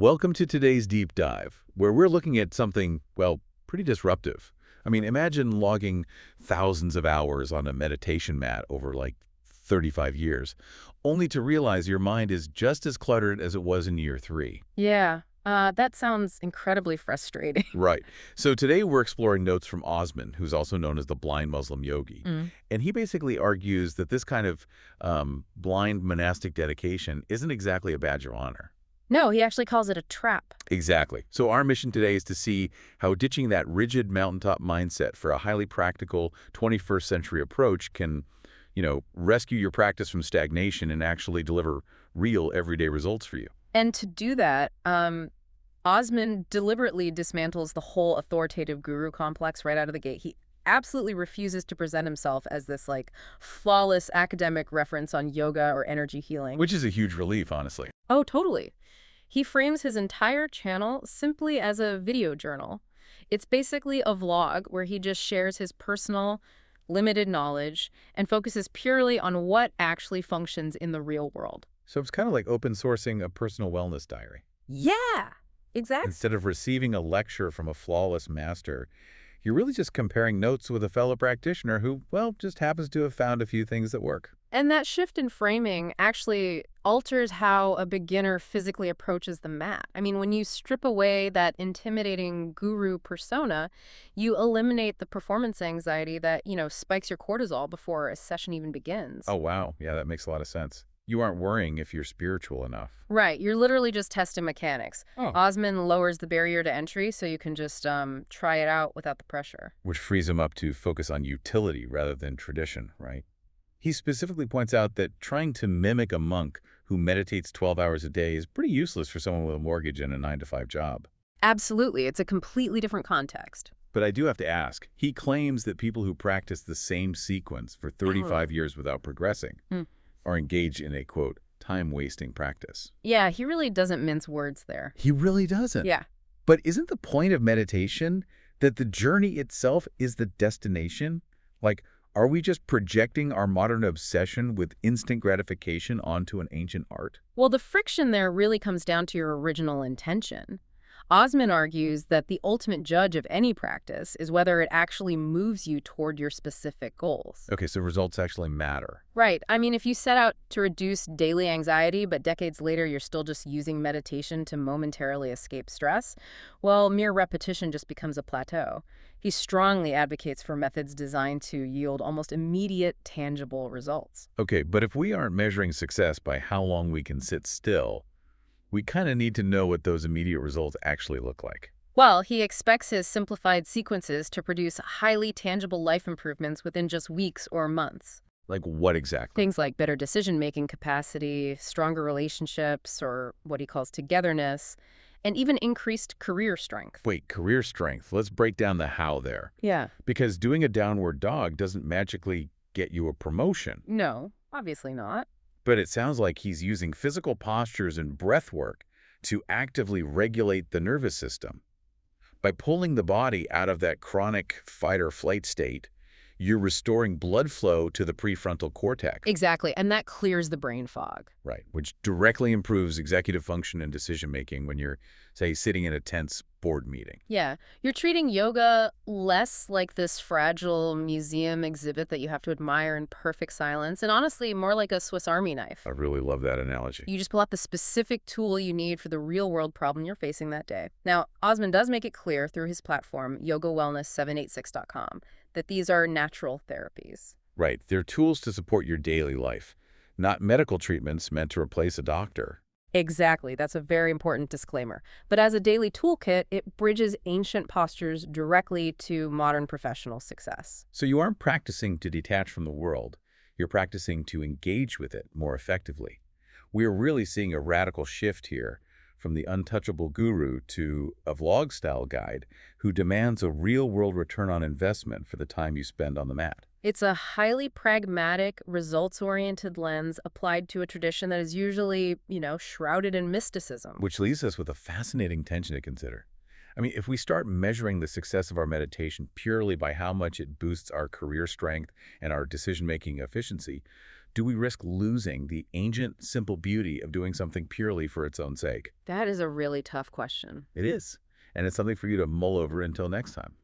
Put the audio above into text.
Welcome to today's deep dive, where we're looking at something, well, pretty disruptive. I mean, imagine logging thousands of hours on a meditation mat over like 35 years, only to realize your mind is just as cluttered as it was in year 3. Yeah, that sounds incredibly frustrating. Right. So today we're exploring notes from Osman, who's also known as the blind Muslim yogi. Mm. And he basically argues that this kind of blind monastic dedication isn't exactly a badge of honor. No, he actually calls it a trap. Exactly. So our mission today is to see how ditching that rigid mountaintop mindset for a highly practical 21st century approach can, rescue your practice from stagnation and actually deliver real everyday results for you. And to do that, Osman deliberately dismantles the whole authoritative guru complex right out of the gate. He absolutely refuses to present himself as this, flawless academic reference on yoga or energy healing. Which is a huge relief, honestly. Oh, totally. He frames his entire channel simply as a video journal. It's basically a vlog where he just shares his personal, limited knowledge and focuses purely on what actually functions in the real world. So it's kind of like open sourcing a personal wellness diary. Yeah, exactly. Instead of receiving a lecture from a flawless master, you're really just comparing notes with a fellow practitioner who, well, just happens to have found a few things that work. And that shift in framing actually alters how a beginner physically approaches the mat. I mean, when you strip away that intimidating guru persona, you eliminate the performance anxiety that, spikes your cortisol before a session even begins. Oh, wow. Yeah, that makes a lot of sense. You aren't worrying if you're spiritual enough. Right. You're literally just testing mechanics. Oh. Osman lowers the barrier to entry so you can just try it out without the pressure. Which frees him up to focus on utility rather than tradition, right? He specifically points out that trying to mimic a monk who meditates 12 hours a day is pretty useless for someone with a mortgage and a 9-to-5 job. Absolutely. It's a completely different context. But I do have to ask, he claims that people who practice the same sequence for 35 years without progressing are engaged in a, quote, time-wasting practice. Yeah, he really doesn't mince words there. He really doesn't. Yeah. But isn't the point of meditation that the journey itself is the destination? Are we just projecting our modern obsession with instant gratification onto an ancient art? Well, the friction there really comes down to your original intention. Osman argues that the ultimate judge of any practice is whether it actually moves you toward your specific goals. Okay, so results actually matter. Right. I mean, if you set out to reduce daily anxiety, but decades later you're still just using meditation to momentarily escape stress, well, mere repetition just becomes a plateau. He strongly advocates for methods designed to yield almost immediate, tangible results. Okay, but if we aren't measuring success by how long we can sit still, we kind of need to know what those immediate results actually look like. Well, he expects his simplified sequences to produce highly tangible life improvements within just weeks or months. Like what exactly? Things like better decision-making capacity, stronger relationships, or what he calls togetherness, and even increased career strength. Wait, career strength. Let's break down the how there. Yeah. Because doing a downward dog doesn't magically get you a promotion. No, obviously not. But it sounds like he's using physical postures and breath work to actively regulate the nervous system. By pulling the body out of that chronic fight-or-flight state, you're restoring blood flow to the prefrontal cortex. Exactly, and that clears the brain fog. Right, which directly improves executive function and decision-making when you're, say, sitting in a tense board meeting. Yeah, you're treating yoga less like this fragile museum exhibit that you have to admire in perfect silence, and honestly, more like a Swiss Army knife. I really love that analogy. You just pull out the specific tool you need for the real-world problem you're facing that day. Now, Osman does make it clear through his platform, yogawellness786.com, that these are natural therapies. Right, they're tools to support your daily life, not medical treatments meant to replace a doctor. Exactly. That's a very important disclaimer. But as a daily toolkit, it bridges ancient postures directly to modern professional success. So you aren't practicing to detach from the world. You're practicing to engage with it more effectively. We're really seeing a radical shift here from the untouchable guru to a vlog-style guide who demands a real-world return on investment for the time you spend on the mat. It's a highly pragmatic, results-oriented lens applied to a tradition that is usually, shrouded in mysticism. Which leaves us with a fascinating tension to consider. I mean, if we start measuring the success of our meditation purely by how much it boosts our career strength and our decision-making efficiency, Do we risk losing the ancient, simple beauty of doing something purely for its own sake? That is a really tough question. It is. And it's something for you to mull over until next time.